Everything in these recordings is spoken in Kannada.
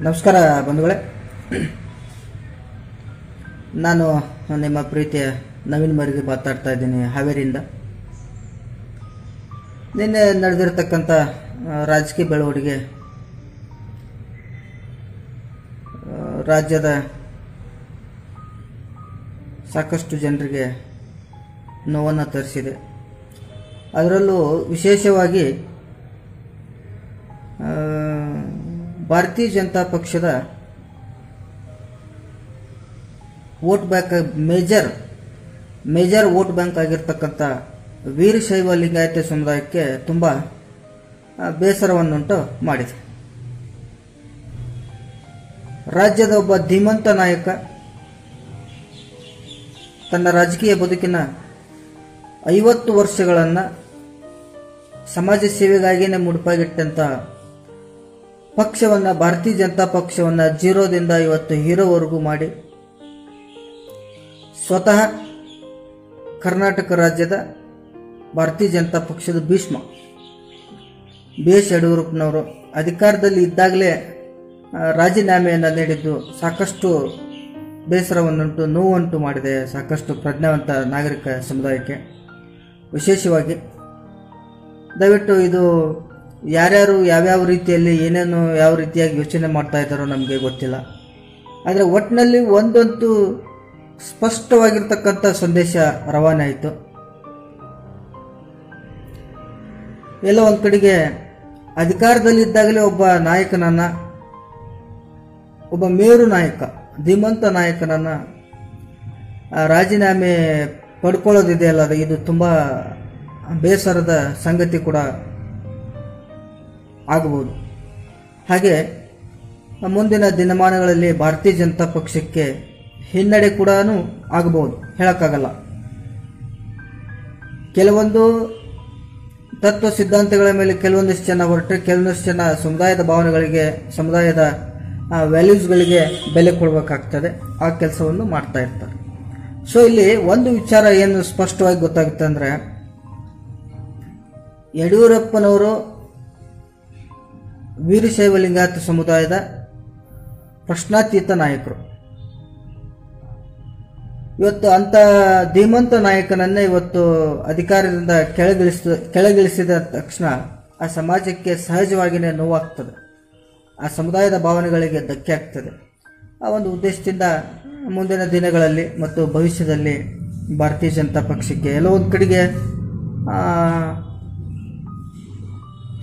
ನಮಸ್ಕಾರ ಬಂಧುಗಳೇ, ನಾನು ನಿಮ್ಮ ಪ್ರೀತಿಯ ನವೀನ್ ಮರಿಗೆ ಮಾತಾಡ್ತಾ ಇದ್ದೀನಿ ಹಾವೇರಿಯಿಂದ. ನಿನ್ನೆ ನಡೆದಿರತಕ್ಕಂಥ ರಾಜಕೀಯ ಬೆಳವಣಿಗೆ ರಾಜ್ಯದ ಸಾಕಷ್ಟು ಜನರಿಗೆ ನೋವನ್ನು ತರಿಸಿದೆ. ಅದರಲ್ಲೂ ವಿಶೇಷವಾಗಿ ಭಾರತೀಯ ಜನತಾ ಪಕ್ಷದ vote bank major vote bank ಆಗಿರ್ತಕ್ಕಂಥ ವೀರಶೈವ ಲಿಂಗಾಯತ ಸಮುದಾಯಕ್ಕೆ ತುಂಬ ಬೇಸರವನ್ನುಂಟು ಮಾಡಿದೆ. ರಾಜ್ಯದ ಒಬ್ಬ ಧೀಮಂತ ನಾಯಕ ತನ್ನ ರಾಜಕೀಯ ಬದುಕಿನ 50 ವರ್ಷಗಳನ್ನು ಸಮಾಜ ಸೇವೆಗಾಗಿಯೇ ಮುಡುಪಾಗಿಟ್ಟಂಥ ಪಕ್ಷವನ್ನು, ಭಾರತೀಯ ಜನತಾ ಪಕ್ಷವನ್ನು ಜೀರೋದಿಂದ ಇವತ್ತು ಹೀರೋವರೆಗೂ ಮಾಡಿ ಸ್ವತಃ ಕರ್ನಾಟಕ ರಾಜ್ಯದ ಭಾರತೀಯ ಜನತಾ ಪಕ್ಷದ ಭೀಷ್ಮ BS ಯಡಿಯೂರಪ್ಪನವರು ಅಧಿಕಾರದಲ್ಲಿ ಇದ್ದಾಗಲೇ ರಾಜೀನಾಮೆಯನ್ನು ನೀಡಿದ್ದು ಸಾಕಷ್ಟು ಬೇಸರವನ್ನುಂಟು, ನೋವುಂಟು ಮಾಡಿದೆ ಸಾಕಷ್ಟು ಪ್ರಜ್ಞಾವಂತ ನಾಗರಿಕ ಸಮುದಾಯಕ್ಕೆ. ವಿಶೇಷವಾಗಿ ದಯವಿಟ್ಟು ಇದು ಯಾರ್ಯಾರು ಯಾವ್ಯಾವ ರೀತಿಯಲ್ಲಿ ಏನೇನು ಯಾವ ರೀತಿಯಾಗಿ ಯೋಚನೆ ಮಾಡ್ತಾ ಇದ್ದಾರೋ ನಮಗೆ ಗೊತ್ತಿಲ್ಲ. ಆದರೆ ಒಟ್ಟಿನಲ್ಲಿ ಒಂದಂತೂ ಸ್ಪಷ್ಟವಾಗಿರ್ತಕ್ಕಂಥ ಸಂದೇಶ ರವಾನೆ ಆಯಿತು. ಎಲ್ಲ ಒಂದು ಕಡೆಗೆ ಅಧಿಕಾರದಲ್ಲಿದ್ದಾಗಲೇ ಒಬ್ಬ ನಾಯಕನನ್ನು, ಒಬ್ಬ ಮೇರು ನಾಯಕ, ಧೀಮಂತ ನಾಯಕನನ್ನು ರಾಜೀನಾಮೆ ಪಡ್ಕೊಳ್ಳೋದಿದೆಯಲ್ಲ, ಇದು ತುಂಬ ಬೇಸರದ ಸಂಗತಿ ಕೂಡ ಆಗಬಹುದು. ಹಾಗೆ ಮುಂದಿನ ದಿನಮಾನಗಳಲ್ಲಿ ಭಾರತೀಯ ಜನತಾ ಪಕ್ಷಕ್ಕೆ ಹಿನ್ನಡೆ ಕೂಡ ಆಗಬಹುದು, ಹೇಳೋಕ್ಕಾಗಲ್ಲ. ಕೆಲವೊಂದು ತತ್ವ ಸಿದ್ಧಾಂತಗಳ ಮೇಲೆ ಕೆಲವೊಂದಿಷ್ಟು ಜನ ಹೊರಟರೆ, ಕೆಲವೊಂದಿಷ್ಟು ಜನ ಸಮುದಾಯದ ಭಾವನೆಗಳಿಗೆ, ಸಮುದಾಯದ ವ್ಯಾಲ್ಯೂಸ್ಗಳಿಗೆ ಬೆಲೆ ಕೊಡಬೇಕಾಗ್ತದೆ. ಆ ಕೆಲಸವನ್ನು ಮಾಡ್ತಾ ಇರ್ತಾರೆ. ಸೊ ಇಲ್ಲಿ ಒಂದು ವಿಚಾರ ಏನು ಸ್ಪಷ್ಟವಾಗಿ ಗೊತ್ತಾಗುತ್ತೆ ಅಂದರೆ, ಯಡಿಯೂರಪ್ಪನವರು ವೀರಶೈವ ಲಿಂಗಾಯತ ಸಮುದಾಯದ ಪ್ರಶ್ನಾತೀತ ನಾಯಕರು. ಇವತ್ತು ಅಂಥ ಧೀಮಂತ ನಾಯಕನನ್ನೇ ಇವತ್ತು ಅಧಿಕಾರದಿಂದ ಕೆಳಗಿಳಿಸಿದ ತಕ್ಷಣ ಆ ಸಮಾಜಕ್ಕೆ ಸಹಜವಾಗಿಯೇ ನೋವಾಗ್ತದೆ, ಆ ಸಮುದಾಯದ ಭಾವನೆಗಳಿಗೆ ಧಕ್ಕೆ ಆಗ್ತದೆ. ಆ ಒಂದು ಉದ್ದೇಶದಿಂದ ಮುಂದಿನ ದಿನಗಳಲ್ಲಿ ಮತ್ತು ಭವಿಷ್ಯದಲ್ಲಿ ಭಾರತೀಯ ಜನತಾ ಪಕ್ಷಕ್ಕೆ ಎಲ್ಲೋ ಒಂದು ಕಡೆಗೆ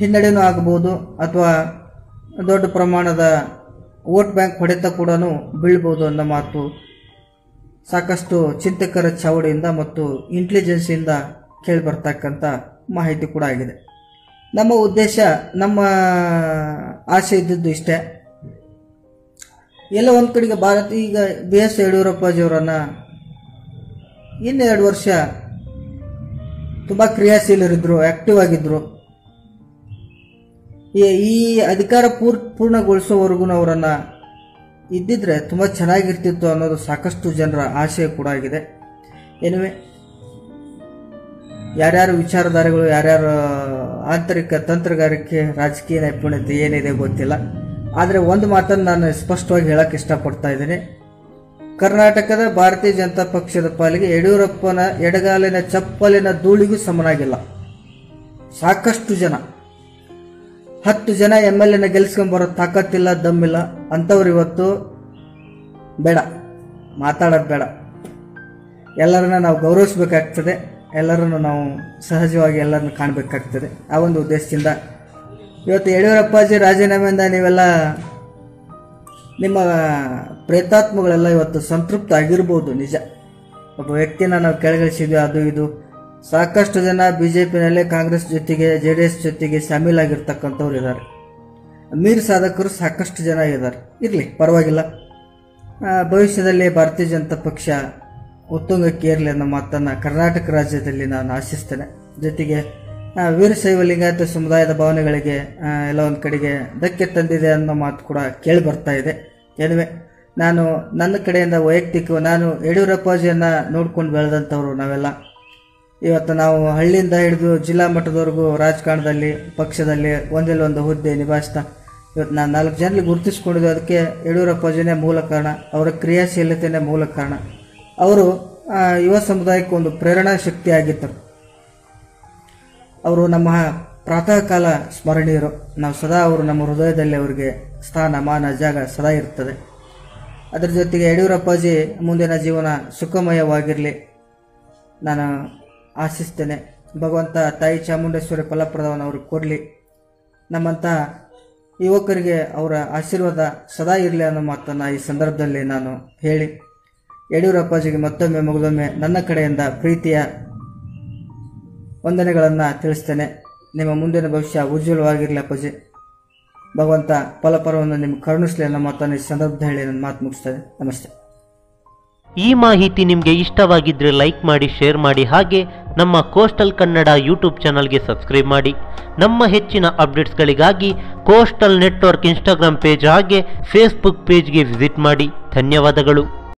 ಹಿನ್ನಡೆನೂ ಆಗಬಹುದು, ಅಥವಾ ದೊಡ್ಡ ಪ್ರಮಾಣದ ವೋಟ್ ಬ್ಯಾಂಕ್ ಹೊಡೆತ ಕೂಡ ಬೀಳ್ಬೋದು ಅನ್ನೋ ಮಾತು ಸಾಕಷ್ಟು ಚಿಂತಕರ ಚಾವಡಿಯಿಂದ ಮತ್ತು ಇಂಟೆಲಿಜೆನ್ಸಿಯಿಂದ ಕೇಳಿಬರ್ತಕ್ಕಂಥ ಮಾಹಿತಿ ಕೂಡ ಆಗಿದೆ. ನಮ್ಮ ಉದ್ದೇಶ, ನಮ್ಮ ಆಸೆ ಇದ್ದದ್ದು ಇಷ್ಟೇ. ಎಲ್ಲ ಒಂದು ಕಡೆಗೆ ಈಗ BS ಯಡಿಯೂರಪ್ಪಾಜಿಯವರನ್ನು ಇನ್ನು 2 ವರ್ಷ ತುಂಬ ಕ್ರಿಯಾಶೀಲರಿದ್ದರು, ಆ್ಯಕ್ಟಿವ್ ಆಗಿದ್ದರು. ಈ ಅಧಿಕಾರ ಪೂರ್ಣಗೊಳಿಸೋವರೆಗೂ ಅವರನ್ನು ಇದ್ದಿದ್ರೆ ತುಂಬ ಚೆನ್ನಾಗಿರ್ತಿತ್ತು ಅನ್ನೋದು ಸಾಕಷ್ಟು ಜನರ ಆಶಯ ಕೂಡ ಆಗಿದೆ. ಎನಿವೆ, ಯಾರ್ಯಾರು ವಿಚಾರಧಾರೆಗಳು, ಯಾರ್ಯಾರ ಆಂತರಿಕ ತಂತ್ರಗಾರಿಕೆ, ರಾಜಕೀಯ ನೈಪುಣ್ಯತೆ ಏನಿದೆ ಗೊತ್ತಿಲ್ಲ. ಆದರೆ ಒಂದು ಮಾತನ್ನು ನಾನು ಸ್ಪಷ್ಟವಾಗಿ ಹೇಳಕ್ಕೆ ಇಷ್ಟಪಡ್ತಾ ಇದ್ದೀನಿ. ಕರ್ನಾಟಕದ ಭಾರತೀಯ ಜನತಾ ಪಕ್ಷದ ಪಾಲಿಗೆ ಯಡಿಯೂರಪ್ಪನ ಎಡಗಾಲಿನ ಚಪ್ಪಲಿನ ಧೂಳಿಗೂ ಸಮನಾಗಿಲ್ಲ. ಸಾಕಷ್ಟು ಜನ, 10 ಜನ MLA ಗೆಲ್ಸ್ಕೊಂಬರೋ ತಾಕತ್ತಿಲ್ಲ, ದಮ್ಮಿಲ್ಲ ಅಂಥವ್ರು ಇವತ್ತು ಬೇಡ, ಮಾತಾಡೋದು ಬೇಡ. ಎಲ್ಲರನ್ನ ನಾವು ಗೌರವಿಸಬೇಕಾಗ್ತದೆ, ಎಲ್ಲರನ್ನು ನಾವು ಸಹಜವಾಗಿ ಎಲ್ಲರನ್ನು ಕಾಣಬೇಕಾಗ್ತದೆ. ಆ ಒಂದು ಉದ್ದೇಶದಿಂದ ಇವತ್ತು ಯಡಿಯೂರಪ್ಪಾಜಿ ರಾಜೀನಾಮೆಯಿಂದ ನೀವೆಲ್ಲ, ನಿಮ್ಮ ಪ್ರೇತಾತ್ಮಗಳೆಲ್ಲ ಇವತ್ತು ಸಂತೃಪ್ತ ಆಗಿರ್ಬೋದು. ನಿಜ, ಒಬ್ಬ ವ್ಯಕ್ತಿನ ನಾವು ಕೆಳಗಿಳಿಸಿದ್ವಿ, ಅದು ಇದು. ಸಾಕಷ್ಟು ಜನ BJPನಲ್ಲೇ ಕಾಂಗ್ರೆಸ್ ಜೊತೆಗೆ, JDS ಜೊತೆಗೆ ಶಾಮೀಲಾಗಿರ್ತಕ್ಕಂಥವ್ರು ಇದ್ದಾರೆ. ಮೀರ್ ಸಾಧಕರು ಸಾಕಷ್ಟು ಜನ ಇದ್ದಾರೆ. ಇರಲಿ, ಪರವಾಗಿಲ್ಲ. ಭವಿಷ್ಯದಲ್ಲಿ ಭಾರತೀಯ ಜನತಾ ಪಕ್ಷ ಉತ್ತುಂಗಕ್ಕೆ ಏರಲಿ ಅನ್ನೋ ಮಾತನ್ನು ಕರ್ನಾಟಕ ರಾಜ್ಯದಲ್ಲಿ ನಾನು ಆಶಿಸ್ತೇನೆ. ಜೊತೆಗೆ ವೀರಶೈವ ಲಿಂಗಾಯತ ಸಮುದಾಯದ ಭಾವನೆಗಳಿಗೆ ಎಲ್ಲ ಒಂದು ಕಡೆಗೆ ಧಕ್ಕೆ ತಂದಿದೆ ಅನ್ನೋ ಮಾತು ಕೂಡ ಕೇಳಿ ಬರ್ತಾ ಇದೆ. ಎನಿವೆ, ನಾನು ನನ್ನ ಕಡೆಯಿಂದ ವೈಯಕ್ತಿಕ, ನಾನು ಯಡಿಯೂರಪ್ಪಾಜಿಯನ್ನು ನೋಡ್ಕೊಂಡು ಬೆಳೆದಂಥವ್ರು ನಾವೆಲ್ಲ. ಇವತ್ತು ನಾವು ಹಳ್ಳಿಯಿಂದ ಹಿಡಿದು ಜಿಲ್ಲಾ ಮಟ್ಟದವರೆಗೂ ರಾಜಕಾರಣದಲ್ಲಿ, ಪಕ್ಷದಲ್ಲಿ ಒಂದಿಲ್ಲೊಂದು ಹುದ್ದೆ ನಿಭಾಯಿಸ್ತಾ ಇವತ್ತು ನಾನು 4 ಜನರಿಗೆ ಗುರುತಿಸ್ಕೊಂಡಿದ್ದು ಅದಕ್ಕೆ ಯಡಿಯೂರಪ್ಪಾಜಿನೇ ಮೂಲ ಕಾರಣ, ಅವರ ಕ್ರಿಯಾಶೀಲತೆಯೇ ಮೂಲ ಕಾರಣ. ಅವರು ಯುವ ಸಮುದಾಯಕ್ಕೆ ಒಂದು ಪ್ರೇರಣಾ ಶಕ್ತಿ ಆಗಿದ್ದರು. ಅವರು ನಮ್ಮ ಪ್ರಾತಃ ಕಾಲ ಸ್ಮರಣೀಯರು. ನಾವು ಸದಾ ಅವರು ನಮ್ಮ ಹೃದಯದಲ್ಲಿ ಅವರಿಗೆ ಸ್ಥಾನ ಮಾನ ಜಾಗ ಸದಾ ಇರ್ತದೆ. ಅದರ ಜೊತೆಗೆ ಯಡಿಯೂರಪ್ಪಾಜಿ ಮುಂದಿನ ಜೀವನ ಸುಖಮಯವಾಗಿರಲಿ ನಾನು ಆಶಿಸ್ತೇನೆ. ಭಗವಂತ ತಾಯಿ ಚಾಮುಂಡೇಶ್ವರಿ ಫಲಪ್ರದವನ್ನು ಅವ್ರಿಗೆ ಕೊಡಲಿ. ನಮ್ಮಂಥ ಯುವಕರಿಗೆ ಅವರ ಆಶೀರ್ವಾದ ಸದಾ ಇರಲಿ ಅನ್ನೋ ಮಾತನ್ನು ಈ ಸಂದರ್ಭದಲ್ಲಿ ನಾನು ಹೇಳಿ ಯಡಿಯೂರಪ್ಪಾಜಿಗೆ ಮತ್ತೊಮ್ಮೆ ಮಗದೊಮ್ಮೆ ನನ್ನ ಕಡೆಯಿಂದ ಪ್ರೀತಿಯ ವಂದನೆಗಳನ್ನು ತಿಳಿಸ್ತೇನೆ. ನಿಮ್ಮ ಮುಂದಿನ ಭವಿಷ್ಯ ಉಜ್ವಲವಾಗಿರಲಿ ಅಪ್ಪಾಜಿ. ಭಗವಂತ ಫಲಪರವನ್ನು ನಿಮ್ಗೆ ಕರುಣಿಸಲಿ ಅನ್ನೋ ಮಾತನ್ನು ಈ ಸಂದರ್ಭದಲ್ಲಿ ಹೇಳಿ ನನ್ನ ಮಾತು ಮುಗಿಸ್ತೇನೆ. ನಮಸ್ತೆ. ಈ ಮಾಹಿತಿ ನಿಮಗೆ ಇಷ್ಟವಾಗಿದ್ದರೆ ಲೈಕ್ ಮಾಡಿ, ಶೇರ್ ಮಾಡಿ, ಹಾಗೆ ನಮ್ಮ ಕೋಸ್ಟಲ್ ಕನ್ನಡ ಯೂಟ್ಯೂಬ್ ಚಾನಲ್ಗೆ ಸಬ್ಸ್ಕ್ರೈಬ್ ಮಾಡಿ. ನಮ್ಮ ಹೆಚ್ಚಿನ ಅಪ್ಡೇಟ್ಸ್ಗಳಿಗಾಗಿ ಕೋಸ್ಟಲ್ ನೆಟ್ವರ್ಕ್ ಇನ್ಸ್ಟಾಗ್ರಾಮ್ ಪೇಜ್ ಹಾಗೆ ಫೇಸ್ಬುಕ್ ಪೇಜ್ಗೆ ವಿಸಿಟ್ ಮಾಡಿ. ಧನ್ಯವಾದಗಳು.